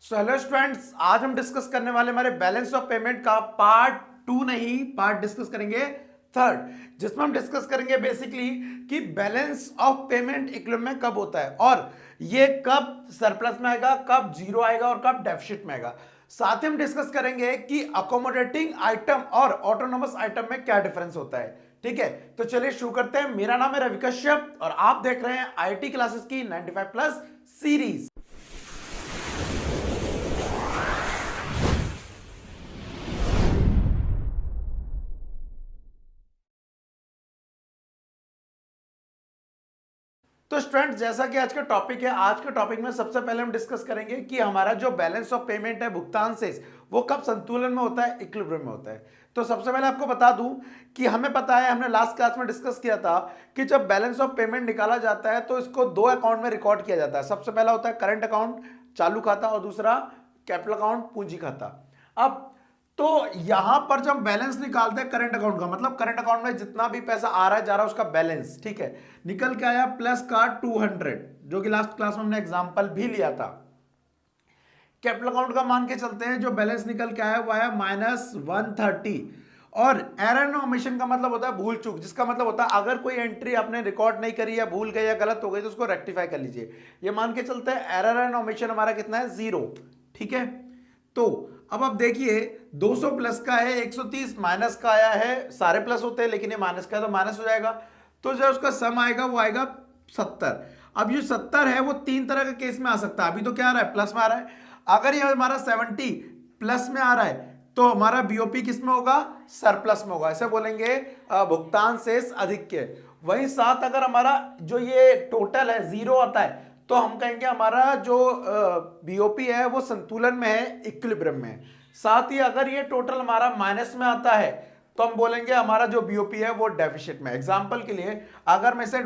So hello students, आज हम discuss करने वाले हमारे बैलेंस ऑफ पेमेंट का पार्ट 2 नहीं, पार्ट डिस्कस करेंगे थर्ड, जिसमें हम डिस्कस करेंगे बेसिकली कि बैलेंस ऑफ पेमेंट इक्विलिब्रियम में कब होता है और ये कब सरप्लस में आएगा, कब जीरो आएगा और कब डेफिसिट में आएगा। साथ ही हम डिस्कस करेंगे कि अकोमोडेटिंग आइटम और ऑटोनोमस आइटम में क्या डिफरेंस होता है। ठीक है, तो चलिए शुरू करते हैं। मेरा नाम है रवि कश्यप और आप देख रहे हैं आईटी क्लासेस की 95 प्लस सीरीज। तो स्टूडेंट, जैसा कि आज का टॉपिक है, आज के टॉपिक में सबसे पहले हम डिस्कस करेंगे कि हमारा जो बैलेंस ऑफ पेमेंट है, भुगतान शेष, वो कब संतुलन में होता है, इक्विलिब्रियम में होता है। तो सबसे पहले आपको बता दूं कि हमें पता है, हमने लास्ट क्लास में डिस्कस किया था कि जब बैलेंस ऑफ पेमेंट निकाला जाता है तो इसको दो अकाउंट में रिकॉर्ड किया जाता है। सबसे पहला होता है करंट अकाउंट, चालू खाता, और दूसरा कैपिटल अकाउंट, पूंजी खाता। अब तो यहां पर जब बैलेंस निकालते हैं करंट अकाउंट का, मतलब करंट अकाउंट में जितना भी पैसा आ रहा है जा रहा है उसका बैलेंस, ठीक है, निकल के आया प्लस का 200, जो कि लास्ट क्लास में हमने एग्जांपल भी लिया था। कैपिटल अकाउंट का मान के चलते हैं, जो बैलेंस निकल के आया वो आया -130। और एरर एंड ओमिशन का मतलब होता है भूल चूक, जिसका मतलब होता है अगर कोई एंट्री आपने रिकॉर्ड नहीं करी या भूल गई या गलत हो गई तो उसको रेक्टिफाई कर लीजिए। ये मान के चलते हैं एरर एंड ओमिशन हमारा कितना है, 0। ठीक है, तो अब आप देखिए 200 प्लस का है, 130 माइनस का आया है, सारे प्लस होते हैं लेकिन ये माइनस का है तो माइनस हो जाएगा। तो जो उसका सम आएगा वो आएगा 70। अब ये 70 है वो तीन तरह के केस में आ सकता है। अभी तो क्या आ रहा है, प्लस में आ रहा है। अगर ये हमारा 70 प्लस में आ रहा है तो हमारा बीओपी किस में होगा, सरप्लस में होगा। ऐसे बोलेंगे भुगतान शेष अधिक्य। वही साथ अगर हमारा जो ये टोटल है जीरो आता है तो हम कहेंगे हमारा जो बीओपी है वो संतुलन में है, इक्विलिब्रियम में है। साथ ही अगर ये टोटल हमारा माइनस में आता है तो हम बोलेंगे हमारा जो बीओपी है वो डेफिसिट में। एग्जांपल के लिए अगर मैं इसे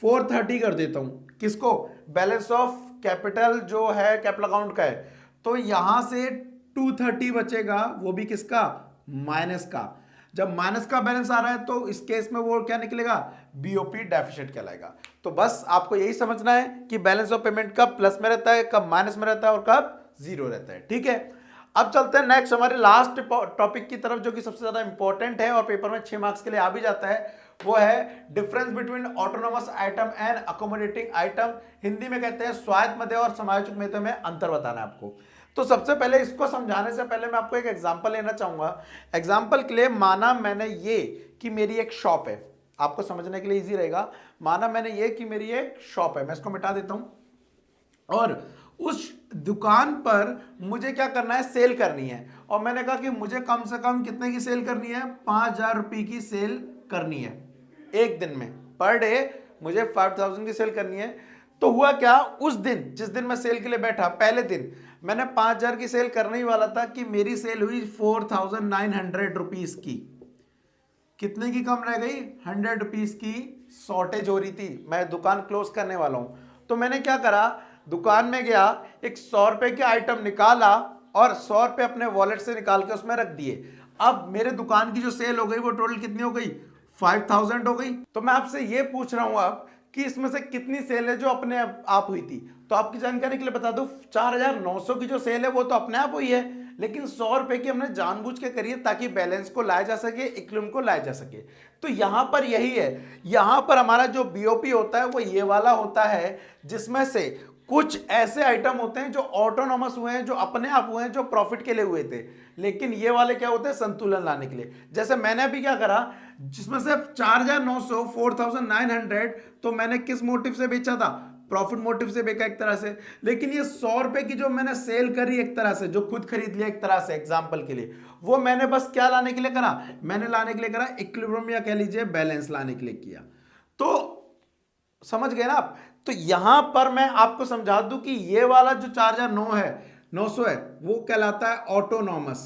430 कर देता हूं, किसको, बैलेंस ऑफ कैपिटल जो है कैपिटल अकाउंट का है, तो यहां से 230 बचेगा, वो भी किसका, माइनस का। जब माइनस का बैलेंस आ रहा है तो इस केस में वो क्या निकलेगा, बीओपी डेफिसिट कहलाएगा। तो बस आपको यही समझना है कि बैलेंस ऑफ पेमेंट कब प्लस में रहता है, कब माइनस में रहता है और कब जीरो रहता है। ठीक है, अब चलते हैं नेक्स्ट हमारे लास्ट टॉपिक की तरफ, जो कि सबसे ज्यादा इंपॉर्टेंट है और पेपर में 6 मार्क्स के लिए आ भी जाता है। वो है difference between autonomous item and accommodating item. Hindi में कहते हैं स्वायत्त मदेय और समायोजक मदेय में अंतर बताना है आपको। तो सबसे पहले इसको समझाने से पहले मैं आपको एक एग्जांपल लेना चाहूंगा। एग्जांपल के लिए माना मैंने ये कि मेरी एक शॉप है, आपको समझने के लिए इजी रहेगा। माना मैंने ये कि मेरी एक शॉप है, मैं इसको मिटा देता हूं, और उस दुकान पर मुझे क्या करना है, सेल करनी है। और मैंने कहा कि मुझे कम से कम कितने की सेल करनी है, 5000 रुपये की सेल करनी है एक दिन में, पर डे मुझे 5000 की सेल करनी है। तो हुआ क्या, उस दिन जिस दिन मैं सेल के लिए बैठा, पहले दिन मैंने 5000 की सेल करने ही वाला था कि मेरी सेल हुई 4900 रुपीज की। कितने की कम रह गई, 100 रुपीज की शॉर्टेज हो रही थी, मैं दुकान क्लोज करने वाला हूं। तो मैंने क्या करा, दुकान में गया, एक 100 रुपए के आइटम निकाला और 100 रुपए अपने वॉलेट से निकाल के उसमें रख दिए। अब मेरे दुकान की जो सेल हो गई वो टोटल कितनी हो गई, 5000 हो गई। तो मैं आपसे ये पूछ रहा हूं अब कि इसमें से कितनी सेल है जो अपने आप हुई थी। तो आपकी जानकारी के लिए बता दूं, 4900 की जो सेल है वो तो अपने आप हुई है, लेकिन 100 रुपए की हमने जानबूझ के करी है ताकि बैलेंस को लाया जा सके, इक्विलिब्रियम को लाया जा सके। तो यहां पर यही है, यहां पर हमारा जो बीओपी होता है वो ये वाला होता है, जिसमें से कुछ ऐसे आइटम होते हैं जो ऑटोनोमस हुए हैं, जो अपने आप हुए हैं, जो प्रॉफिट के लिए हुए थे, लेकिन ये वाले क्या होते हैं, संतुलन लाने के लिए। जैसे मैंने अभी क्या करा, जिसमें से 4900 4900 तो मैंने किस मोटिव से बेचा था, प्रॉफिट मोटिव से बेचा एक तरह से। लेकिन ये 100 रुपए की जो मैंने सेल करी एक तरह से, जो खुद खरीद लिया एक तरह से एग्जांपल के लिए, वो मैंने बस क्या लाने के लिए करा, मैंने लाने के लिए करा इक्विलिब्रियम या कह लीजिए बैलेंस लाने के लिए किया। तो समझ गए ना आप। तो यहां पर मैं आपको समझा दूं कि ये वाला जो 4900 है वो कहलाता है ऑटोनॉमस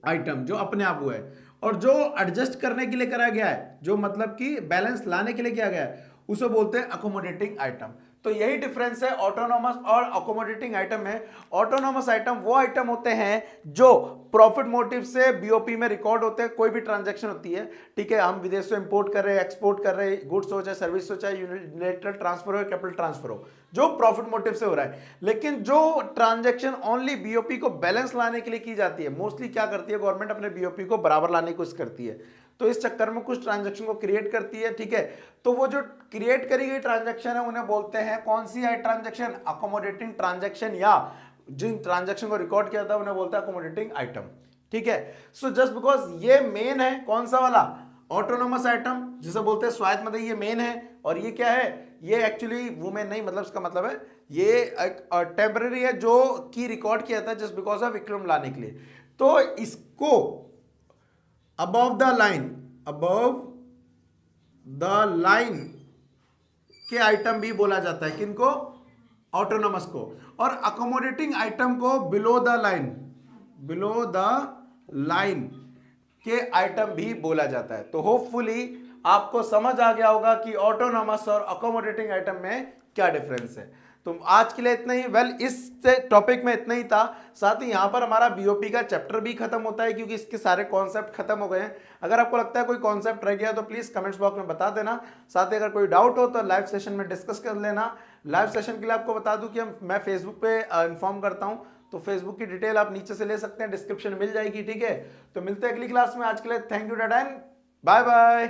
आइटम, जो अपने आप हुआ है। और जो एडजस्ट करने के लिए करा गया है, जो मतलब कि बैलेंस लाने के लिए किया गया है, उसे बोलते हैं अकोमोडेटिंग आइटम। तो यही डिफरेंस है ऑटोनॉमस और अकोमोडेटिंग आइटम में। ऑटोनॉमस आइटम वो आइटम होते हैं जो प्रॉफिट मोटिव से बीओपी में रिकॉर्ड होते हैं, कोई भी ट्रांजैक्शन होती है, ठीक है, हम विदेश से इंपोर्ट कर रहे हैं, एक्सपोर्ट कर रहे हैं, गुड्स हो चाहे सर्विस हो चाहे यूनिलेटरल ट्रांसफर हो कैपिटल ट्रांसफर हो, जो प्रॉफिट मोटिव से हो रहा है। लेकिन जो ट्रांजैक्शन ओनली बीओपी को बैलेंस लाने के लिए की जाती है, मोस्टली क्या करती है गवर्नमेंट अपने बीओपी को बराबर लाने की कोशिश करती है, तो इस चक्कर में कुछ ट्रांजैक्शन को क्रिएट करती है, ठीक है। तो वो जो क्रिएट करी गई ट्रांजैक्शन है उन्हें बोलते हैं कौन सी है ट्रांजैक्शन, अकोमोडेटिंग ट्रांजैक्शन, या जिन ट्रांजैक्शन को रिकॉर्ड किया था उन्हें बोलते हैं अकोमोडेटिंग आइटम, ठीक है। सो जस्ट बिकॉज ये मेन है कौन सा वाला, ऑटोनोमस आइटम जिसे बोलते हैं स्वायत्त मदई, ये मेन है, और ये क्या है, ये एक्चुअली वुमेन नहीं, मतलब इसका मतलब है ये टेम्पररी है जो की रिकॉर्ड किया था जस्ट बिकॉज ऑफ इक्विलिब्रियम लाने के लिए। तो इसको अबव द लाइन के आइटम भी बोला जाता है, किनको, ऑटोनॉमस को, और अकोमोडेटिंग आइटम को बिलो द लाइन के आइटम भी बोला जाता है। तो होपफुली आपको समझ आ गया होगा कि ऑटोनॉमस और अकोमोडेटिंग आइटम में क्या डिफरेंस है। तो आज के लिए इतना ही, इस टॉपिक में इतना ही था। साथ ही यहां पर हमारा बीओपी का चैप्टर भी खत्म होता है क्योंकि इसके सारे कॉन्सेप्ट खत्म हो गए हैं। अगर आपको लगता है कोई कॉन्सेप्ट रह गया तो प्लीज कमेंट्स बॉक्स में बता देना। साथ ही अगर कोई डाउट हो तो लाइव सेशन में डिस्कस कर लेना। लाइव सेशन के लिए आपको बता दूं कि मैं फेसबुक पे इन्फॉर्म करता हूं, तो फेसबुक की डिटेल आप नीचे से ले सकते हैं, डिस्क्रिप्शन मिल जाएगी, ठीक है। तो मिलते हैं अगली क्लास में। आज के लिए thank you, tata and bye bye.